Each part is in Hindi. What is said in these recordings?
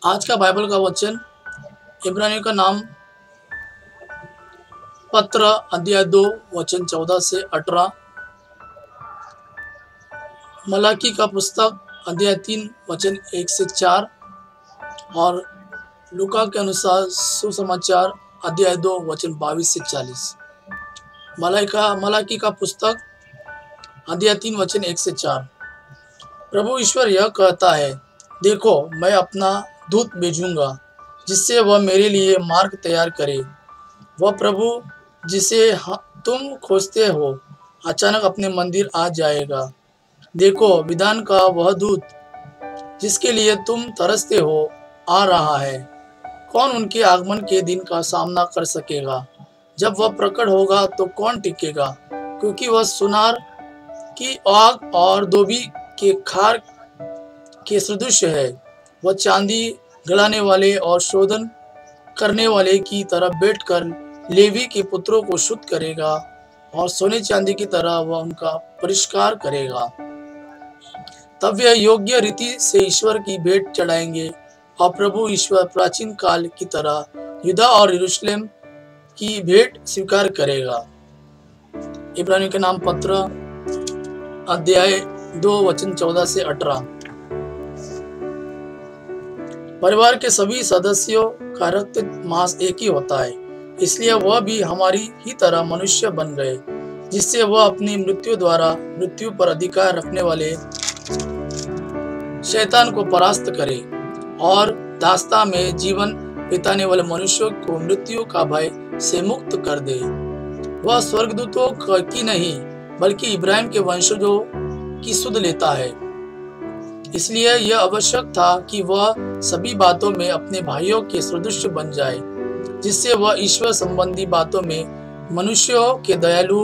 आज का बाइबल का वचन इब्रानियों का नाम पत्र अध्याय 2 वचन 14 से 18, मलाकी का पुस्तक अध्याय 3 वचन 1 से 4 और लूका के अनुसार सुसमाचार अध्याय 2 वचन 22 से 40। मलाकी का पुस्तक अध्याय 3 वचन 1 से 4। प्रभु ईश्वर यह कहता है, देखो मैं अपना दूत भेजूंगा जिससे वह मेरे लिए मार्ग तैयार करे। वह प्रभु जिसे तुम खोजते हो अचानक अपने मंदिर आ जाएगा। देखो विधान का वह दूत जिसके लिए तुम तरसते हो आ रहा है। कौन उनके आगमन के दिन का सामना कर सकेगा? जब वह प्रकट होगा तो कौन टिकेगा? क्योंकि वह सुनार की आग और धोबी के खार के सदृश है। वह चांदी गलाने वाले और शोधन करने वाले की तरह बैठकर लेवी के पुत्रों को शुद्ध करेगा और सोने चांदी की तरह वह उनका परिष्कार करेगा। तब वे योग्य रीति से ईश्वर की भेंट चढ़ाएंगे और प्रभु ईश्वर प्राचीन काल की तरह युदा और यरूशलेम की भेंट स्वीकार करेगा। इब्रानियों के नाम पत्र अध्याय 2 वचन 14 से 18। परिवार के सभी सदस्यों का रक्त मांस एक ही होता है, इसलिए वह भी हमारी ही तरह मनुष्य बन गए, जिससे वह अपनी मृत्यु द्वारा मृत्यु पर अधिकार रखने वाले शैतान को परास्त करे और दास्ता में जीवन बिताने वाले मनुष्यों को मृत्यु का भय से मुक्त कर दे। वह स्वर्गदूतों की नहीं बल्कि इब्राहिम के वंशजों की सुध लेता है। इसलिए यह आवश्यक था कि वह सभी बातों में अपने भाइयों के सदृश बन जाए, जिससे वह ईश्वर संबंधी बातों में मनुष्यों के दयालु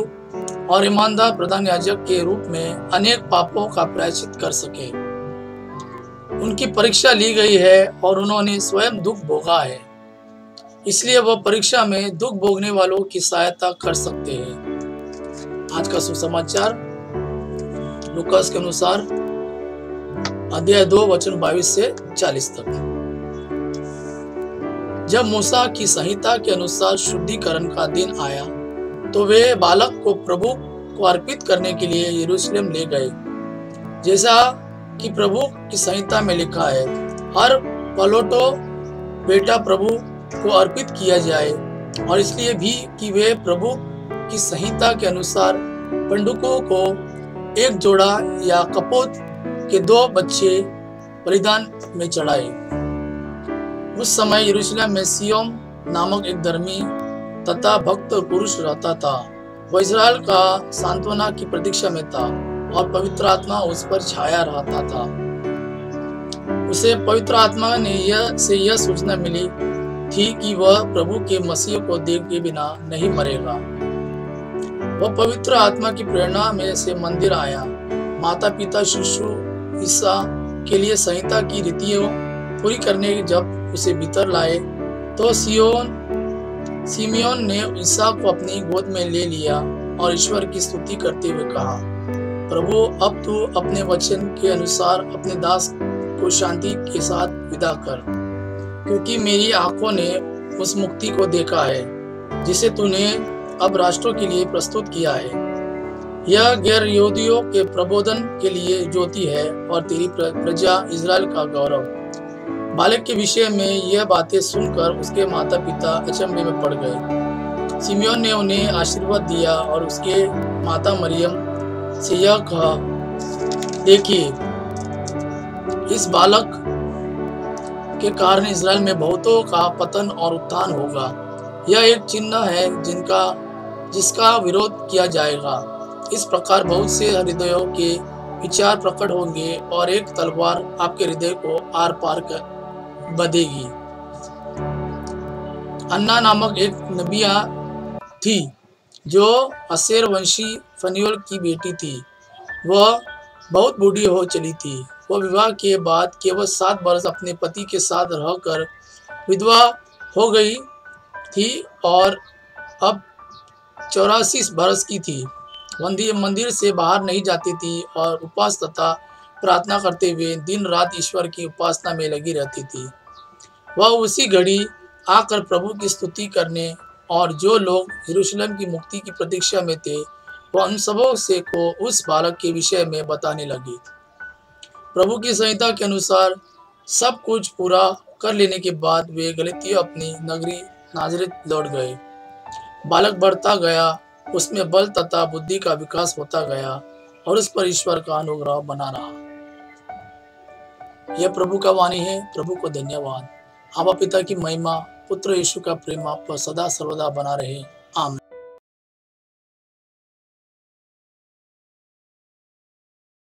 और ईमानदार प्रधान याजक के रूप में अनेक पापों का प्रायश्चित कर सके। उनकी परीक्षा ली गई है और उन्होंने स्वयं दुख भोगा है, इसलिए वह परीक्षा में दुख भोगने वालों की सहायता कर सकते हैं। आज का सुसमाचार लूका के अनुसार अध्याय 2 वचन 22 से 40 तक। जब मूसा की संहिता के अनुसार शुद्धिकरण का दिन आया तो वे बालक को प्रभु को अर्पित करने के लिए यरूशलेम ले गए, जैसा कि प्रभु की संहिता में लिखा है, हर पलोटो बेटा प्रभु को अर्पित किया जाए, और इसलिए भी कि वे प्रभु की संहिता के अनुसार पंडुकों को एक जोड़ा या कपोत के 2 बच्चे बलिदान में चढ़ाए। उस समय यरूशलेम में सियोन नामक एक धर्मी तथा भक्त पुरुष रहता था। वह इस्राएल का सांत्वना की प्रतीक्षा में था और पवित्र आत्मा उस पर छाया रहता था। उसे पवित्र आत्मा ने यह सूचना मिली थी कि वह प्रभु के मसीह को देखे बिना नहीं मरेगा। वह पवित्र आत्मा की प्रेरणा में से मंदिर आया। माता पिता शिशु ईसा के लिए संहिता की रीतियों पूरी करने जब उसे भीतर लाए तो सिमियोन ने ईसा को अपनी गोद में ले लिया और ईश्वर की स्तुति करते हुए कहा, प्रभु अब तू अपने वचन के अनुसार अपने दास को शांति के साथ विदा कर, क्योंकि मेरी आंखों ने उस मुक्ति को देखा है जिसे तूने अब राष्ट्रों के लिए प्रस्तुत किया है। यह गैर यहूदियों के प्रबोधन के लिए ज्योति है और तेरी प्रजा इज़राइल का गौरव। बालक के विषय में यह बातें सुनकर उसके माता पिता अचंभे में पड़ गए। सिमियोन ने उन्हें आशीर्वाद दिया और उसके माता मरियम से यह कहा, देखिए इस बालक के कारण इज़राइल में बहुतों का पतन और उत्थान होगा। यह एक चिन्ह है जिसका विरोध किया जाएगा। इस प्रकार बहुत से हृदयों के विचार प्रकट होंगे और एक तलवार आपके हृदय को आर पार कर बधेगी। अन्ना नामक एक नबिया थी जो असेर वंशी फनियोल की बेटी थी। वह बहुत बूढ़ी हो चली थी। वह विवाह के बाद केवल 7 वर्ष अपने पति के साथ रहकर विधवा हो गई थी और अब 84 वर्ष की थी। मंदिर से बाहर नहीं जाती थी और उपवास तथा प्रार्थना करते हुए दिन रात ईश्वर की उपासना में लगी रहती थी। वह उसी घड़ी आकर प्रभु की स्तुति करने और जो लोग यरूशलेम की मुक्ति की प्रतीक्षा में थे वह उन सबों से को उस बालक के विषय में बताने लगे। प्रभु की संहिता के अनुसार सब कुछ पूरा कर लेने के बाद वे गलतियों अपनी नगरी नाजरेत लौट गए। बालक बढ़ता गया, उसमें बल तथा बुद्धि का विकास होता गया और उस पर ईश्वर का अनुग्रह बना रहा। यह प्रभु का वाणी है। प्रभु को धन्यवाद। आबा पिता की महिमा, पुत्र यीशु का प्रेम आप पर सदा सर्वदा बना रहे।